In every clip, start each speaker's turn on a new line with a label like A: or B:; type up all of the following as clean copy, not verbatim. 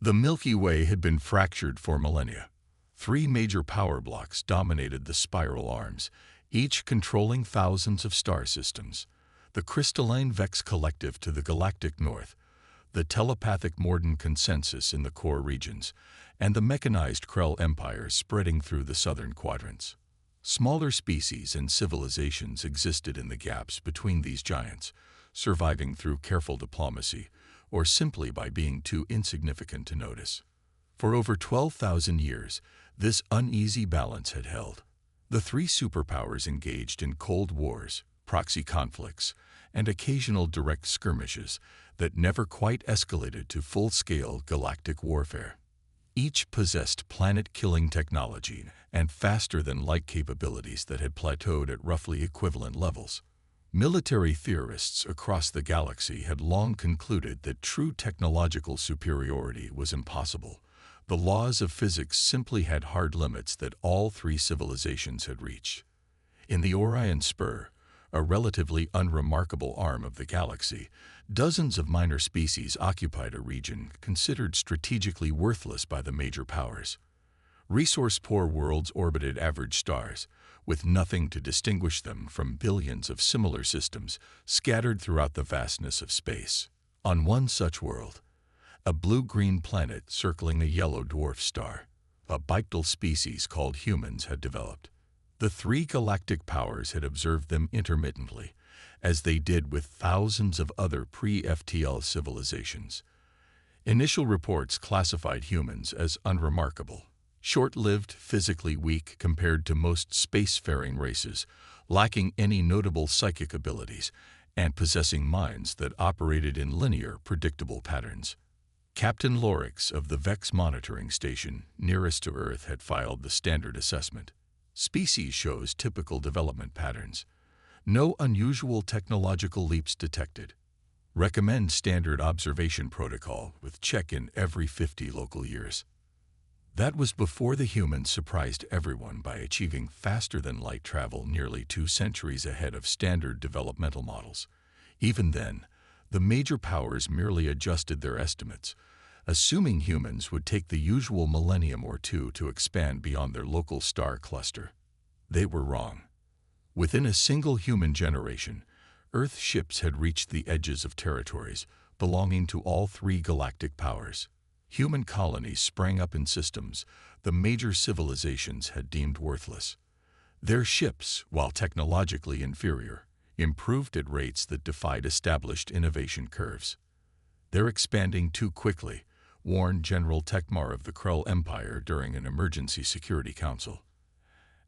A: The Milky Way had been fractured for millennia. Three major power blocks dominated the spiral arms, each controlling thousands of star systems. The crystalline Vex Collective to the galactic north, the telepathic Morden Consensus in the core regions, and the mechanized Krell Empire spreading through the southern quadrants. Smaller species and civilizations existed in the gaps between these giants, surviving through careful diplomacy or simply by being too insignificant to notice. For over 12,000 years, this uneasy balance had held. The three superpowers engaged in cold wars, proxy conflicts, and occasional direct skirmishes that never quite escalated to full-scale galactic warfare. Each possessed planet-killing technology and faster-than-light capabilities that had plateaued at roughly equivalent levels. Military theorists across the galaxy had long concluded that true technological superiority was impossible. The laws of physics simply had hard limits that all three civilizations had reached. In the Orion Spur, a relatively unremarkable arm of the galaxy, dozens of minor species occupied a region considered strategically worthless by the major powers. Resource-poor worlds orbited average stars, with nothing to distinguish them from billions of similar systems scattered throughout the vastness of space. On one such world, a blue-green planet circling a yellow dwarf star, a bipedal species called humans had developed. The three galactic powers had observed them intermittently, as they did with thousands of other pre-FTL civilizations. Initial reports classified humans as unremarkable, short-lived, physically weak compared to most spacefaring races, lacking any notable psychic abilities, and possessing minds that operated in linear, predictable patterns. Captain Lorix of the Vex monitoring station nearest to Earth had filed the standard assessment. Species shows typical development patterns. No unusual technological leaps detected. Recommend standard observation protocol with check-in every 50 local years. That was before the humans surprised everyone by achieving faster-than-light travel nearly 2 centuries ahead of standard developmental models. Even then, the major powers merely adjusted their estimates, assuming humans would take the usual millennium or two to expand beyond their local star cluster. They were wrong. Within a single human generation, Earth ships had reached the edges of territories belonging to all three galactic powers. Human colonies sprang up in systems the major civilizations had deemed worthless. Their ships, while technologically inferior, improved at rates that defied established innovation curves. "They're expanding too quickly," warned General Tekmar of the Krell Empire during an emergency security council.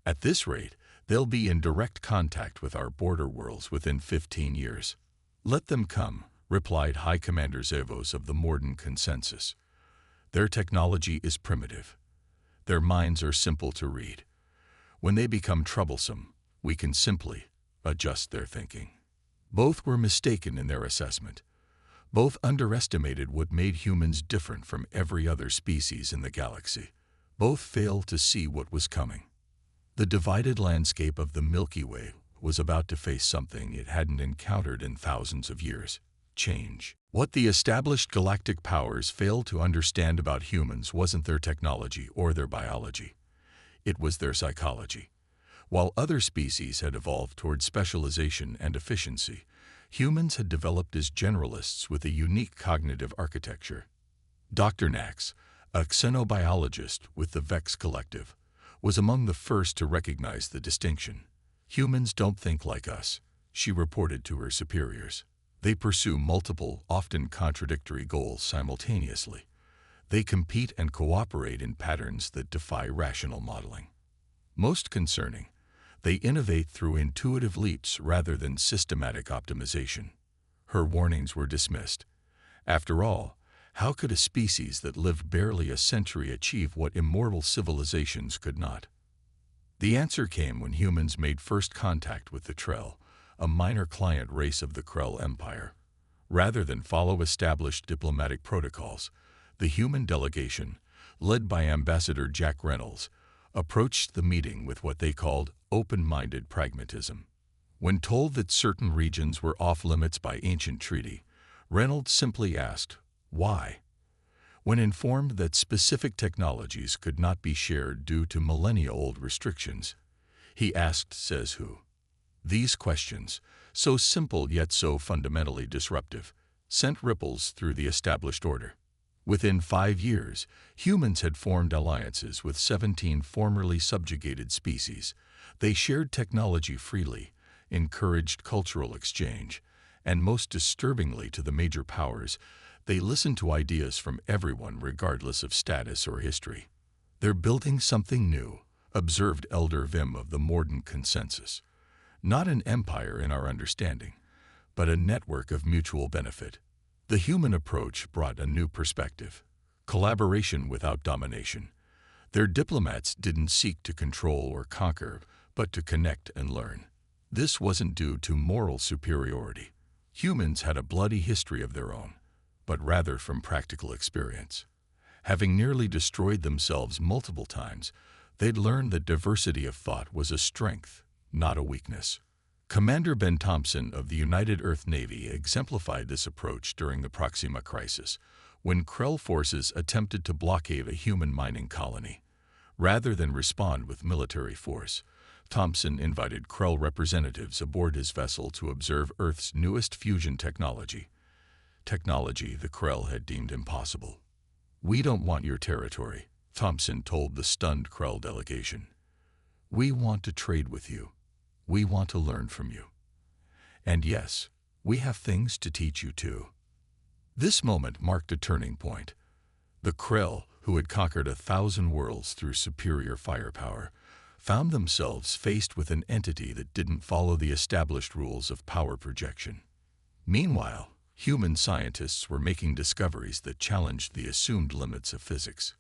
A: "At this rate, they'll be in direct contact with our border worlds within 15 years. "Let them come," replied High Commander Zevos of the Morden Consensus. "Their technology is primitive. Their minds are simple to read. When they become troublesome, we can simply adjust their thinking." Both were mistaken in their assessment. Both underestimated what made humans different from every other species in the galaxy. Both failed to see what was coming. The divided landscape of the Milky Way was about to face something it hadn't encountered in thousands of years: change. What the established galactic powers failed to understand about humans wasn't their technology or their biology. It was their psychology. While other species had evolved toward specialization and efficiency, humans had developed as generalists with a unique cognitive architecture. Dr. Nax, a xenobiologist with the Vex Collective, was among the first to recognize the distinction. "Humans don't think like us," she reported to her superiors. "They pursue multiple, often contradictory goals simultaneously. They compete and cooperate in patterns that defy rational modeling. Most concerning, they innovate through intuitive leaps rather than systematic optimization." Her warnings were dismissed. After all, how could a species that lived barely a century achieve what immortal civilizations could not? The answer came when humans made first contact with the Trell, a minor client race of the Krell Empire. Rather than follow established diplomatic protocols, the human delegation, led by Ambassador Jack Reynolds, approached the meeting with what they called open-minded pragmatism. When told that certain regions were off-limits by ancient treaty, Reynolds simply asked, "Why?" When informed that specific technologies could not be shared due to millennia-old restrictions, he asked, says who. These questions, so simple yet so fundamentally disruptive, sent ripples through the established order. Within 5 years, humans had formed alliances with 17 formerly subjugated species. They shared technology freely, encouraged cultural exchange, and most disturbingly to the major powers, they listened to ideas from everyone regardless of status or history. They're building something new, observed Elder Vim of the Morden Consensus. Not an empire in our understanding, but a network of mutual benefit. The human approach brought a new perspective. Collaboration without domination. Their diplomats didn't seek to control or conquer, but to connect and learn. This wasn't due to moral superiority. Humans had a bloody history of their own, but rather from practical experience. Having nearly destroyed themselves multiple times, they'd learned that diversity of thought was a strength, not a weakness. Commander Ben Thompson of the United Earth Navy exemplified this approach during the Proxima Crisis, when Krell forces attempted to blockade a human mining colony. Rather than respond with military force, Thompson invited Krell representatives aboard his vessel to observe Earth's newest fusion technology. Technology the Krell had deemed impossible. "We don't want your territory," Thompson told the stunned Krell delegation. "We want to trade with you. We want to learn from you. And yes, we have things to teach you too." This moment marked a turning point. The Krell, who had conquered 1,000 worlds through superior firepower, found themselves faced with an entity that didn't follow the established rules of power projection. Meanwhile, human scientists were making discoveries that challenged the assumed limits of physics.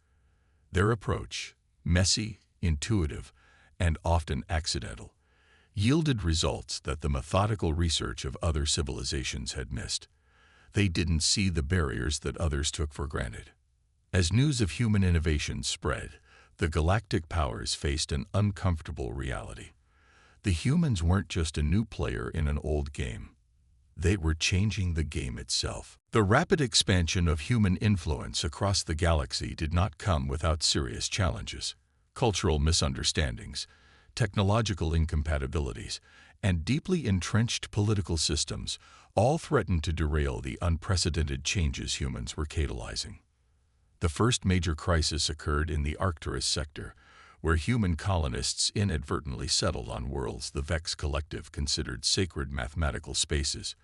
A: Their approach, messy, intuitive, and often accidental, yielded results that the methodical research of other civilizations had missed. They didn't see the barriers that others took for granted. As news of human innovation spread, the galactic powers faced an uncomfortable reality. The humans weren't just a new player in an old game. They were changing the game itself. The rapid expansion of human influence across the galaxy did not come without serious challenges. Cultural misunderstandings, technological incompatibilities, and deeply entrenched political systems all threatened to derail the unprecedented changes humans were catalyzing. The first major crisis occurred in the Arcturus sector, where human colonists inadvertently settled on worlds the Vex Collective considered sacred mathematical spaces,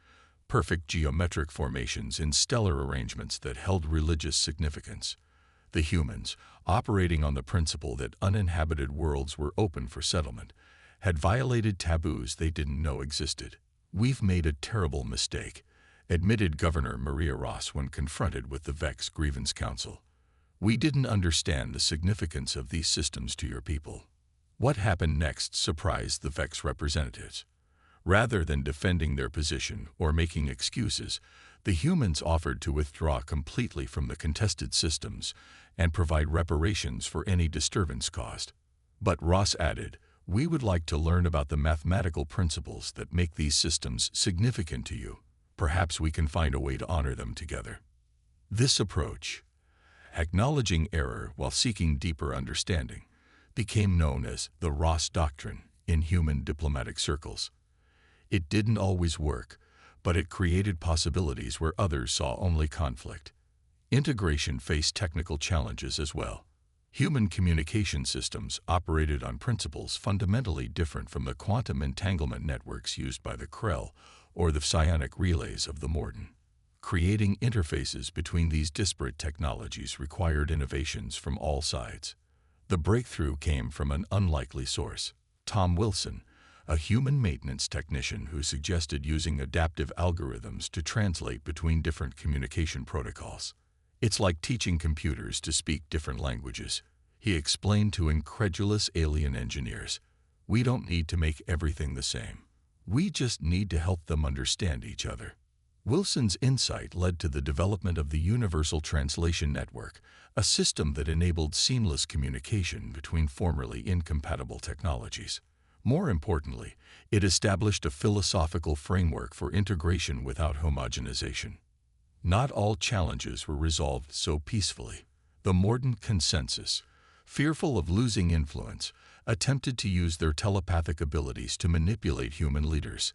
A: perfect geometric formations in stellar arrangements that held religious significance. The humans, operating on the principle that uninhabited worlds were open for settlement, had violated taboos they didn't know existed. "We've made a terrible mistake," admitted Governor Maria Ross when confronted with the Vex Grievance Council. "We didn't understand the significance of these systems to your people." What happened next surprised the Vex representatives. Rather than defending their position or making excuses, the humans offered to withdraw completely from the contested systems and provide reparations for any disturbance caused. But Ross added, "We would like to learn about the mathematical principles that make these systems significant to you. Perhaps we can find a way to honor them together." This approach, acknowledging error while seeking deeper understanding, became known as the Ross Doctrine in human diplomatic circles. It didn't always work, but it created possibilities where others saw only conflict. Integration faced technical challenges as well. Human communication systems operated on principles fundamentally different from the quantum entanglement networks used by the Krell or the psionic relays of the Morden. Creating interfaces between these disparate technologies required innovations from all sides. The breakthrough came from an unlikely source. Tom Wilson, a human maintenance technician who suggested using adaptive algorithms to translate between different communication protocols. "It's like teaching computers to speak different languages," he explained to incredulous alien engineers. "We don't need to make everything the same. We just need to help them understand each other." Wilson's insight led to the development of the Universal Translation Network, a system that enabled seamless communication between formerly incompatible technologies. More importantly, it established a philosophical framework for integration without homogenization. Not all challenges were resolved so peacefully. The Morden consensus, fearful of losing influence, attempted to use their telepathic abilities to manipulate human leaders.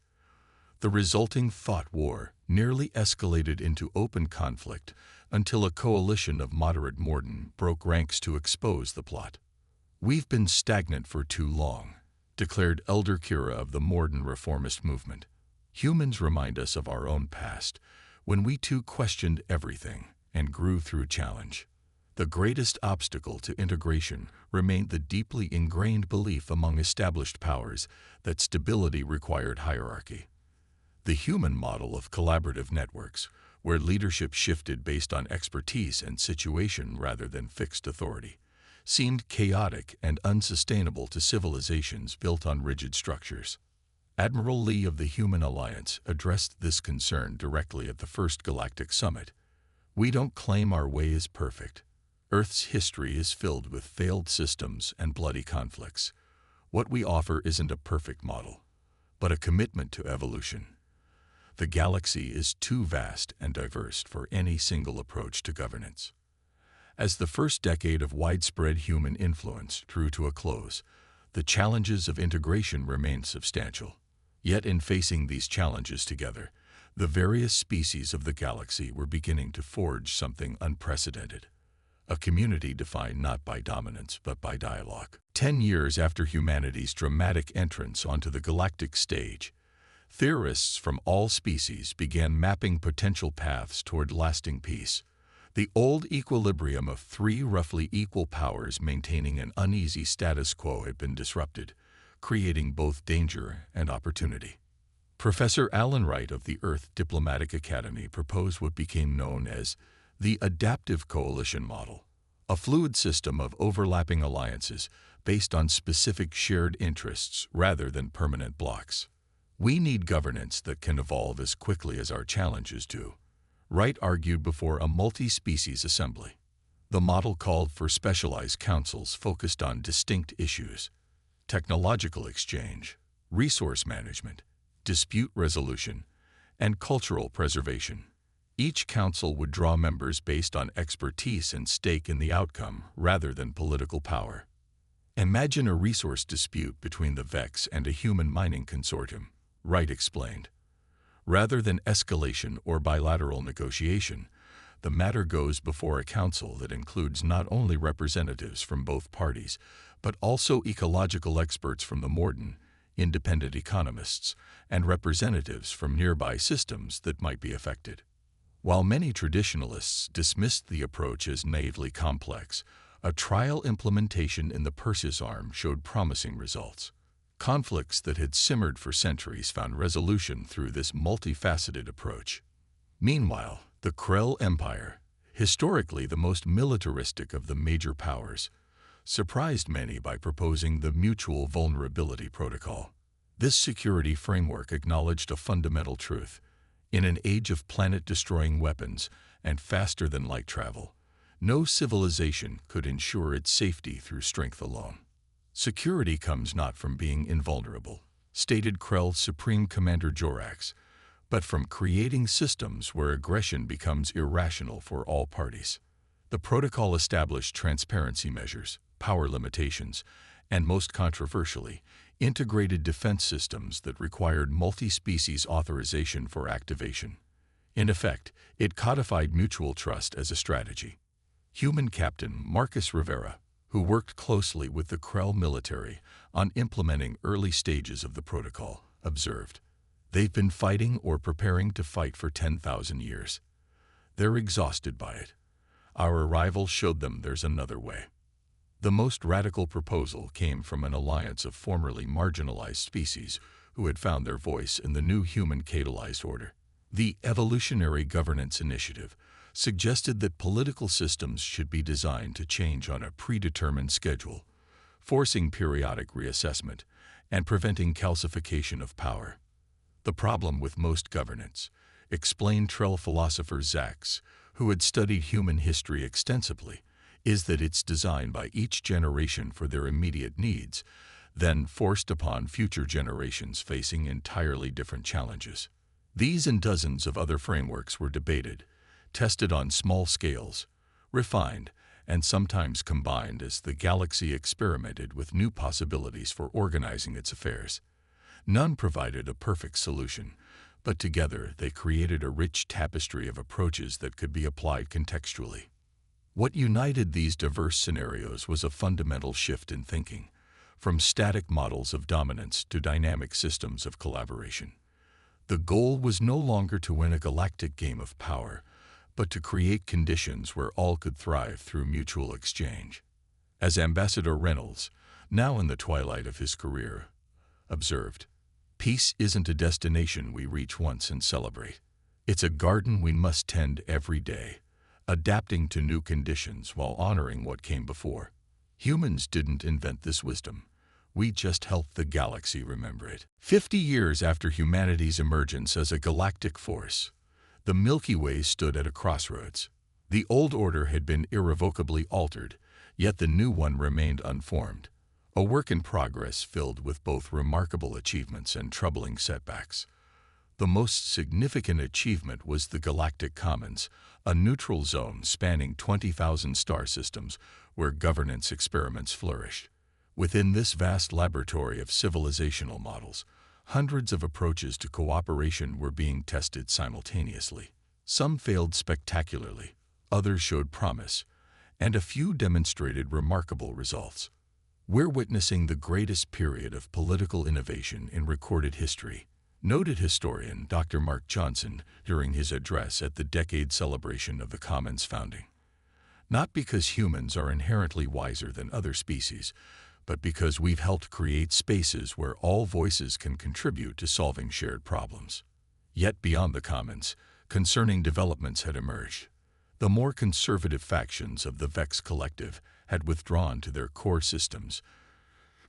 A: The resulting thought war nearly escalated into open conflict until a coalition of moderate Morden broke ranks to expose the plot. "We've been stagnant for too long," declared Elder Kira of the Morden reformist movement. "Humans remind us of our own past, when we too questioned everything and grew through challenge. The greatest obstacle to integration remained the deeply ingrained belief among established powers that stability required hierarchy. The human model of collaborative networks, where leadership shifted based on expertise and situation rather than fixed authority, seemed chaotic and unsustainable to civilizations built on rigid structures." Admiral Lee of the Human Alliance addressed this concern directly at the first Galactic Summit. "We don't claim our way is perfect. Earth's history is filled with failed systems and bloody conflicts. What we offer isn't a perfect model, but a commitment to evolution. The galaxy is too vast and diverse for any single approach to governance." As the first decade of widespread human influence drew to a close, the challenges of integration remained substantial. Yet in facing these challenges together, the various species of the galaxy were beginning to forge something unprecedented. A community defined not by dominance but by dialogue. 10 years after humanity's dramatic entrance onto the galactic stage, theorists from all species began mapping potential paths toward lasting peace. The old equilibrium of three roughly equal powers maintaining an uneasy status quo had been disrupted, creating both danger and opportunity. Professor Alan Wright of the Earth Diplomatic Academy proposed what became known as the Adaptive Coalition Model, a fluid system of overlapping alliances based on specific shared interests rather than permanent blocks. "We need governance that can evolve as quickly as our challenges do," Wright argued before a multi-species assembly. The model called for specialized councils focused on distinct issues: technological exchange, resource management, dispute resolution, and cultural preservation. Each council would draw members based on expertise and stake in the outcome rather than political power. "Imagine a resource dispute between the Vex and a human mining consortium," Wright explained. "Rather than escalation or bilateral negotiation, the matter goes before a council that includes not only representatives from both parties, but also ecological experts from the Morden, independent economists, and representatives from nearby systems that might be affected." While many traditionalists dismissed the approach as naively complex, a trial implementation in the Perseus Arm showed promising results. Conflicts that had simmered for centuries found resolution through this multifaceted approach. Meanwhile, the Krell Empire, historically the most militaristic of the major powers, surprised many by proposing the Mutual Vulnerability Protocol. This security framework acknowledged a fundamental truth: in an age of planet-destroying weapons and faster-than-light travel, no civilization could ensure its safety through strength alone. "Security comes not from being invulnerable," stated Krell's Supreme Commander Jorax, "but from creating systems where aggression becomes irrational for all parties." The protocol established transparency measures, power limitations, and most controversially, integrated defense systems that required multi-species authorization for activation. In effect, it codified mutual trust as a strategy. Human Captain Marcus Rivera, who worked closely with the Krell military on implementing early stages of the protocol, observed, "They've been fighting or preparing to fight for 10,000 years. They're exhausted by it. Our arrival showed them there's another way." The most radical proposal came from an alliance of formerly marginalized species who had found their voice in the new human catalyzed order. The Evolutionary Governance Initiative suggested that political systems should be designed to change on a predetermined schedule, forcing periodic reassessment and preventing calcification of power. The problem with most governance, explained Trell philosopher Zax, who had studied human history extensively, is that it's designed by each generation for their immediate needs, then forced upon future generations facing entirely different challenges. These and dozens of other frameworks were debated, tested on small scales, refined, and sometimes combined as the galaxy experimented with new possibilities for organizing its affairs. None provided a perfect solution, but together they created a rich tapestry of approaches that could be applied contextually. What united these diverse scenarios was a fundamental shift in thinking, from static models of dominance to dynamic systems of collaboration. The goal was no longer to win a galactic game of power, but to create conditions where all could thrive through mutual exchange. As Ambassador Reynolds, now in the twilight of his career, observed, "Peace isn't a destination we reach once and celebrate. It's a garden we must tend every day, adapting to new conditions while honoring what came before. Humans didn't invent this wisdom. We just helped the galaxy remember it." 50 years after humanity's emergence as a galactic force, the Milky Way stood at a crossroads. The old order had been irrevocably altered, yet the new one remained unformed, a work in progress filled with both remarkable achievements and troubling setbacks. The most significant achievement was the Galactic Commons, a neutral zone spanning 20,000 star systems where governance experiments flourished. Within this vast laboratory of civilizational models, hundreds of approaches to cooperation were being tested simultaneously. Some failed spectacularly, others showed promise, and a few demonstrated remarkable results. We're witnessing the greatest period of political innovation in recorded history, noted historian Dr. Mark Johnson during his address at the decade celebration of the Commons founding. Not because humans are inherently wiser than other species, but because we've helped create spaces where all voices can contribute to solving shared problems. Yet beyond the Commons, concerning developments had emerged. The more conservative factions of the Vex Collective had withdrawn to their core systems,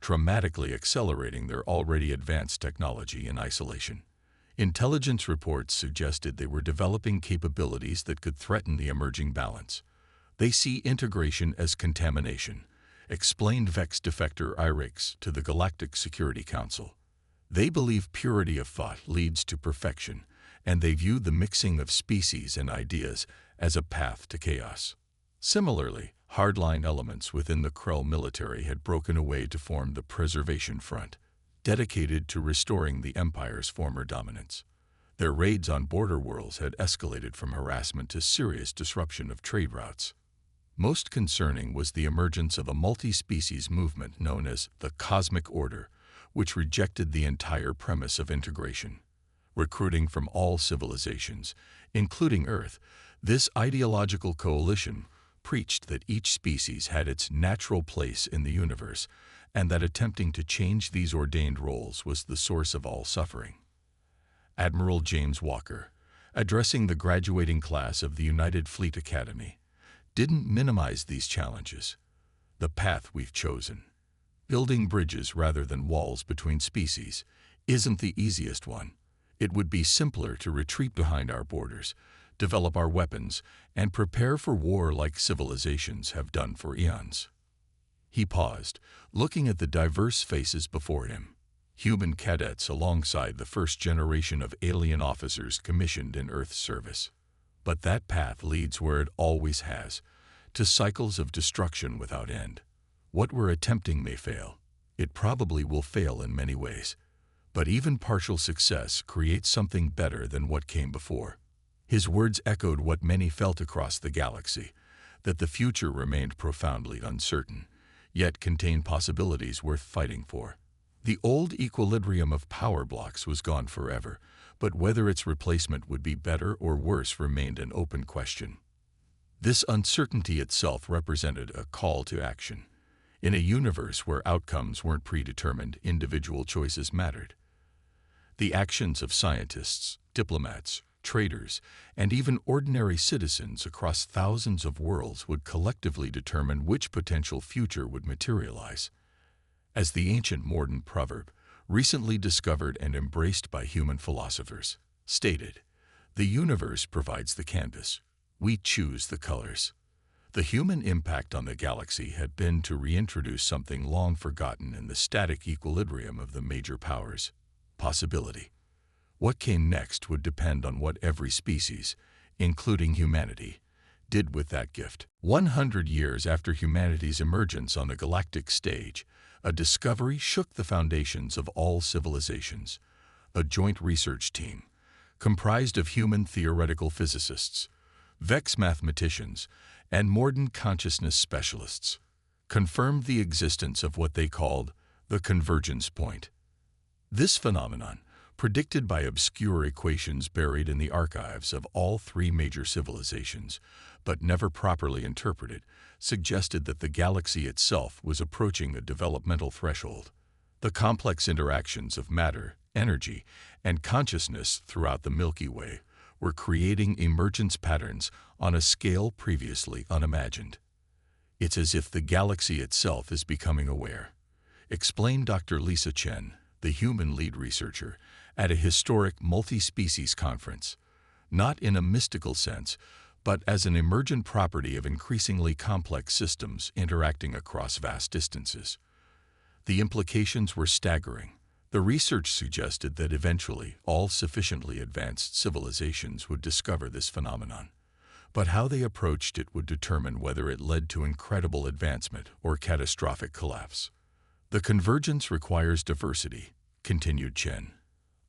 A: dramatically accelerating their already advanced technology in isolation. Intelligence reports suggested they were developing capabilities that could threaten the emerging balance. They see integration as contamination, explained Vex defector Irix to the Galactic Security Council. They believe purity of thought leads to perfection, and they view the mixing of species and ideas as a path to chaos. Similarly, hardline elements within the Krell military had broken away to form the Preservation Front, dedicated to restoring the Empire's former dominance. Their raids on border worlds had escalated from harassment to serious disruption of trade routes. Most concerning was the emergence of a multi-species movement known as the Cosmic Order, which rejected the entire premise of integration. Recruiting from all civilizations, including Earth, this ideological coalition preached that each species had its natural place in the universe, and that attempting to change these ordained roles was the source of all suffering. Admiral James Walker, addressing the graduating class of the United Fleet Academy, didn't minimize these challenges. The path we've chosen, building bridges rather than walls between species, isn't the easiest one. It would be simpler to retreat behind our borders, develop our weapons, and prepare for war like civilizations have done for eons. He paused, looking at the diverse faces before him. Human cadets alongside the first generation of alien officers commissioned in Earth's service. But that path leads where it always has, to cycles of destruction without end. What we're attempting may fail. It probably will fail in many ways. But even partial success creates something better than what came before. His words echoed what many felt across the galaxy, that the future remained profoundly uncertain, yet contained possibilities worth fighting for. The old equilibrium of power blocks was gone forever, but whether its replacement would be better or worse remained an open question. This uncertainty itself represented a call to action. In a universe where outcomes weren't predetermined, individual choices mattered. The actions of scientists, diplomats, traders, and even ordinary citizens across thousands of worlds would collectively determine which potential future would materialize. As the ancient Morden proverb, recently discovered and embraced by human philosophers, stated, "The universe provides the canvas. We choose the colors." The human impact on the galaxy had been to reintroduce something long forgotten in the static equilibrium of the major powers: possibility. What came next would depend on what every species, including humanity, did with that gift. 100 years after humanity's emergence on the galactic stage, a discovery shook the foundations of all civilizations. A joint research team, comprised of human theoretical physicists, Vex mathematicians, and modern consciousness specialists, confirmed the existence of what they called the convergence point. This phenomenon, predicted by obscure equations buried in the archives of all three major civilizations, but never properly interpreted, suggested that the galaxy itself was approaching a developmental threshold. The complex interactions of matter, energy, and consciousness throughout the Milky Way were creating emergence patterns on a scale previously unimagined. It's as if the galaxy itself is becoming aware, explained Dr. Lisa Chen, the human lead researcher, at a historic multi-species conference, not in a mystical sense, but as an emergent property of increasingly complex systems interacting across vast distances. The implications were staggering. The research suggested that eventually all sufficiently advanced civilizations would discover this phenomenon, but how they approached it would determine whether it led to incredible advancement or catastrophic collapse. The convergence requires diversity, continued Chen.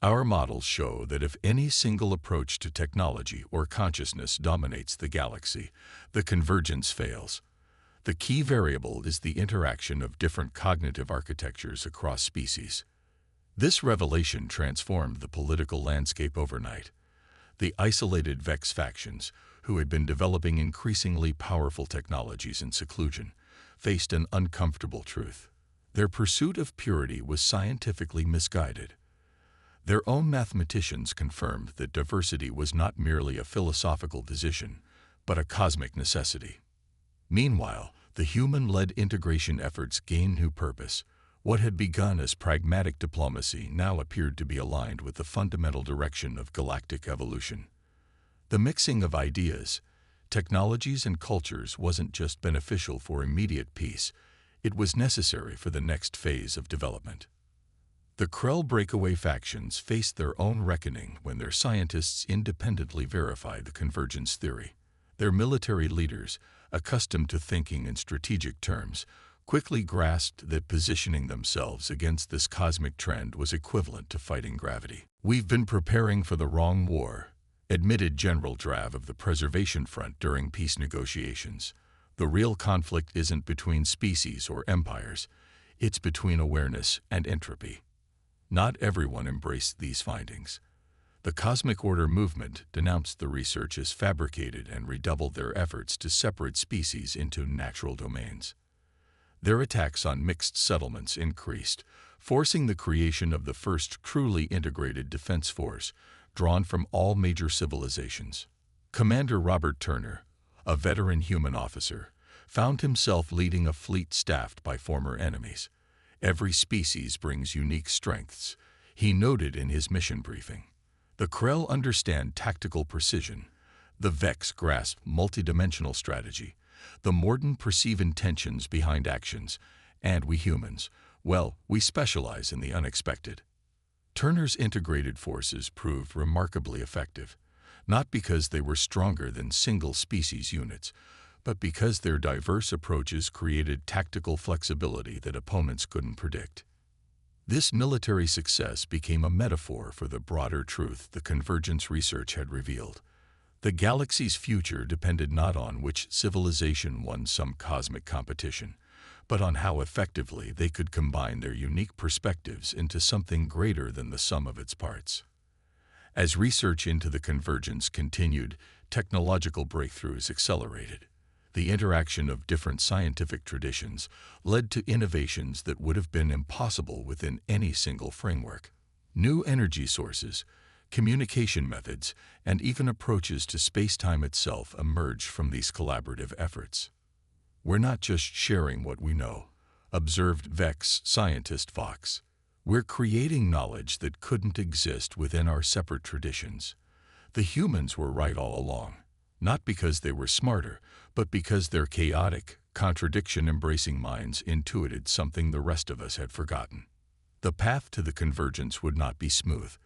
A: Our models show that if any single approach to technology or consciousness dominates the galaxy, the convergence fails. The key variable is the interaction of different cognitive architectures across species. This revelation transformed the political landscape overnight. The isolated Vex factions, who had been developing increasingly powerful technologies in seclusion, faced an uncomfortable truth. Their pursuit of purity was scientifically misguided. Their own mathematicians confirmed that diversity was not merely a philosophical position, but a cosmic necessity. Meanwhile, the human-led integration efforts gained new purpose. What had begun as pragmatic diplomacy now appeared to be aligned with the fundamental direction of galactic evolution. The mixing of ideas, technologies, and cultures wasn't just beneficial for immediate peace, it was necessary for the next phase of development. The Krell breakaway factions faced their own reckoning when their scientists independently verified the convergence theory. Their military leaders, accustomed to thinking in strategic terms, quickly grasped that positioning themselves against this cosmic trend was equivalent to fighting gravity. "We've been preparing for the wrong war," admitted General Drav of the Preservation Front during peace negotiations. "The real conflict isn't between species or empires, it's between awareness and entropy." Not everyone embraced these findings. The Cosmic Order movement denounced the research as fabricated and redoubled their efforts to separate species into natural domains. Their attacks on mixed settlements increased, forcing the creation of the first truly integrated defense force, drawn from all major civilizations. Commander Robert Turner, a veteran human officer, found himself leading a fleet staffed by former enemies. "Every species brings unique strengths," he noted in his mission briefing. "The Krell understand tactical precision, the Vex grasp multidimensional strategy, the Morden perceive intentions behind actions, and we humans, well, we specialize in the unexpected." Turner's integrated forces proved remarkably effective, not because they were stronger than single-species units, but because their diverse approaches created tactical flexibility that opponents couldn't predict. This military success became a metaphor for the broader truth the convergence research had revealed. The galaxy's future depended not on which civilization won some cosmic competition, but on how effectively they could combine their unique perspectives into something greater than the sum of its parts. As research into the convergence continued, technological breakthroughs accelerated. The interaction of different scientific traditions led to innovations that would have been impossible within any single framework. New energy sources, communication methods, and even approaches to space-time itself emerged from these collaborative efforts. "We're not just sharing what we know," observed Vex scientist Fox. "We're creating knowledge that couldn't exist within our separate traditions." The humans were right all along, not because they were smarter, but because their chaotic, contradiction-embracing minds intuited something the rest of us had forgotten. The path to the convergence would not be smooth.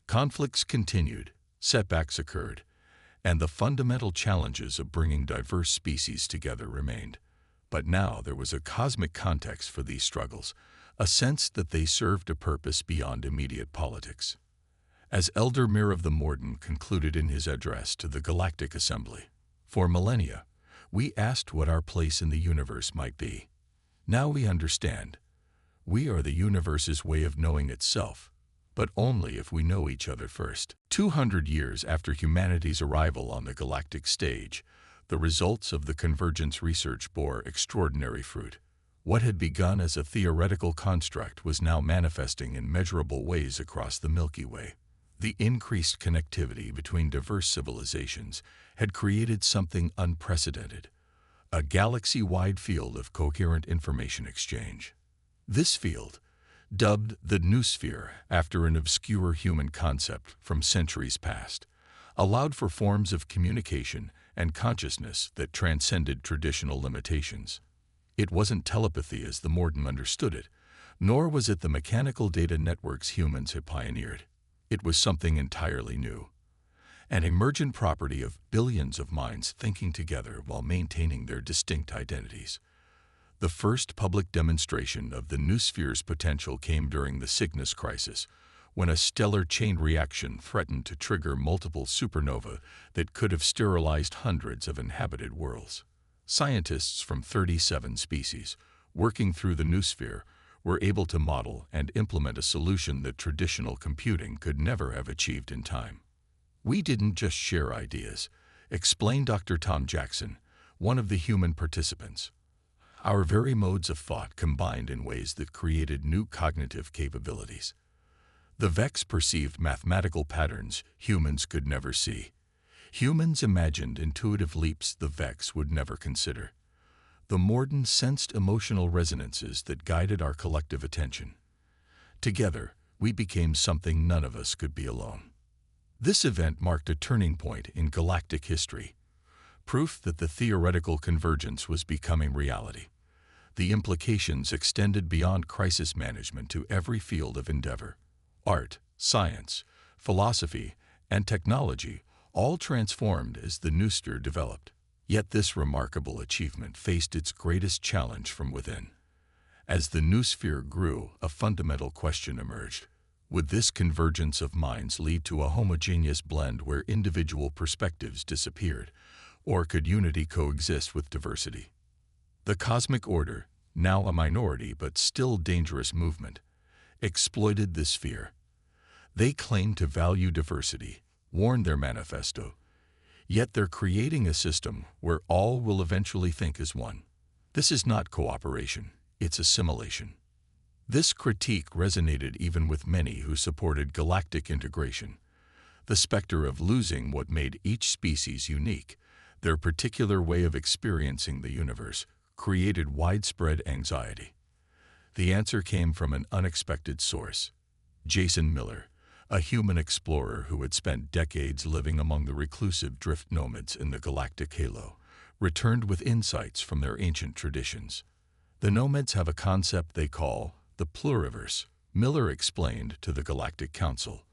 A: Conflicts continued, setbacks occurred, and the fundamental challenges of bringing diverse species together remained. But now there was a cosmic context for these struggles, a sense that they served a purpose beyond immediate politics. As Elder Mir of the Morden concluded in his address to the Galactic Assembly, "For millennia, we asked what our place in the universe might be. Now we understand. We are the universe's way of knowing itself, but only if we know each other first." 200 years after humanity's arrival on the galactic stage, the results of the Convergence research bore extraordinary fruit. What had begun as a theoretical construct was now manifesting in measurable ways across the Milky Way. The increased connectivity between diverse civilizations had created something unprecedented, a galaxy-wide field of coherent information exchange. This field, dubbed the noosphere after an obscure human concept from centuries past, allowed for forms of communication and consciousness that transcended traditional limitations. It wasn't telepathy as the Morden understood it, nor was it the mechanical data networks humans had pioneered. It was something entirely new, an emergent property of billions of minds thinking together while maintaining their distinct identities. The first public demonstration of the noosphere's potential came during the Cygnus crisis, when a stellar chain reaction threatened to trigger multiple supernovae that could have sterilized hundreds of inhabited worlds. Scientists from 37 species, working through the noosphere, were able to model and implement a solution that traditional computing could never have achieved in time. "We didn't just share ideas," explained Dr. Tom Jackson, one of the human participants. "Our very modes of thought combined in ways that created new cognitive capabilities. The Vex perceived mathematical patterns humans could never see. Humans imagined intuitive leaps the Vex would never consider. The Morden sensed emotional resonances that guided our collective attention. Together, we became something none of us could be alone." This event marked a turning point in galactic history, proof that the theoretical convergence was becoming reality. The implications extended beyond crisis management to every field of endeavor. Art, science, philosophy, and technology all transformed as the noosphere developed. Yet this remarkable achievement faced its greatest challenge from within. As the noosphere grew, a fundamental question emerged. Would this convergence of minds lead to a homogeneous blend where individual perspectives disappeared, or could unity coexist with diversity? The cosmic order, now a minority but still dangerous movement, exploited this fear. They claimed to value diversity, warned their manifesto, yet they're creating a system where all will eventually think as one. This is not cooperation, it's assimilation. This critique resonated even with many who supported galactic integration. The specter of losing what made each species unique, their particular way of experiencing the universe, created widespread anxiety. The answer came from an unexpected source. Jason Miller, a human explorer who had spent decades living among the reclusive drift nomads in the galactic halo, returned with insights from their ancient traditions. The nomads have a concept they call the pluriverse, Miller explained to the Galactic Council.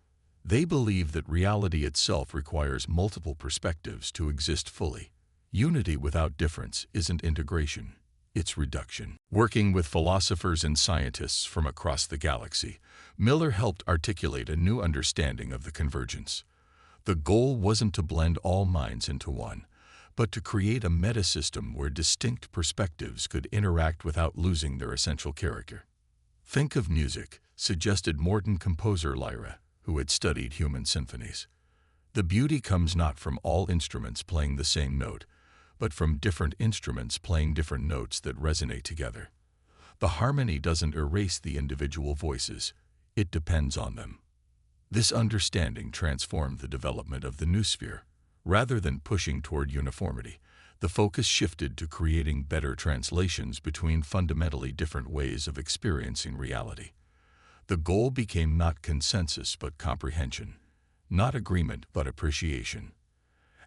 A: They believe that reality itself requires multiple perspectives to exist fully. Unity without difference isn't integration, it's reduction. Working with philosophers and scientists from across the galaxy, Miller helped articulate a new understanding of the convergence. The goal wasn't to blend all minds into one, but to create a metasystem where distinct perspectives could interact without losing their essential character. "Think of music," suggested Morden composer Lyra, who had studied human symphonies. "The beauty comes not from all instruments playing the same note, but from different instruments playing different notes that resonate together. The harmony doesn't erase the individual voices, it depends on them." This understanding transformed the development of the noosphere. Rather than pushing toward uniformity, the focus shifted to creating better translations between fundamentally different ways of experiencing reality. The goal became not consensus but comprehension, not agreement but appreciation.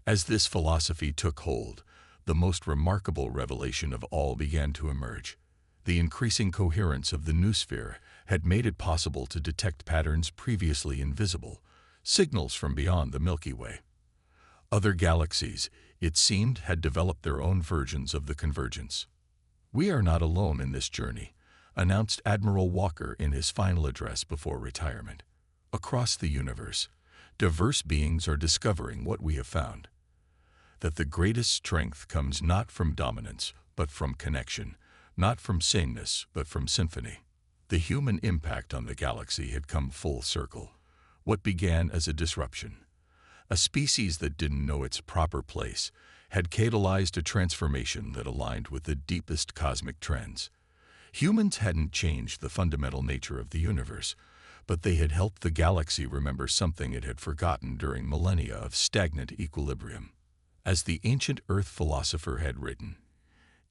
A: As this philosophy took hold, the most remarkable revelation of all began to emerge. The increasing coherence of the noosphere had made it possible to detect patterns previously invisible, signals from beyond the Milky Way. Other galaxies, it seemed, had developed their own versions of the convergence. "We are not alone in this journey," announced Admiral Walker in his final address before retirement. "Across the universe, diverse beings are discovering what we have found: that the greatest strength comes not from dominance, but from connection, not from sameness, but from symphony." The human impact on the galaxy had come full circle. What began as a disruption, a species that didn't know its proper place, had catalyzed a transformation that aligned with the deepest cosmic trends. Humans hadn't changed the fundamental nature of the universe, but they had helped the galaxy remember something it had forgotten during millennia of stagnant equilibrium. As the ancient Earth philosopher had written,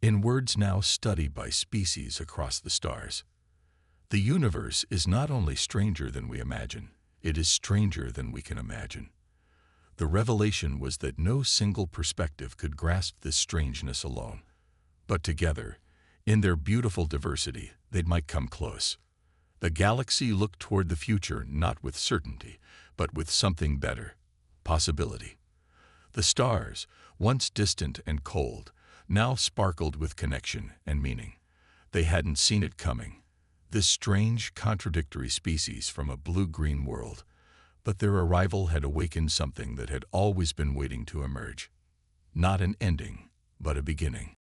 A: in words now studied by species across the stars, "The universe is not only stranger than we imagine, it is stranger than we can imagine." The revelation was that no single perspective could grasp this strangeness alone. But together, in their beautiful diversity, they might come close. The galaxy looked toward the future not with certainty, but with something better: possibility. The stars, once distant and cold, now sparkled with connection and meaning. They hadn't seen it coming, this strange, contradictory species from a blue-green world, but their arrival had awakened something that had always been waiting to emerge. Not an ending, but a beginning.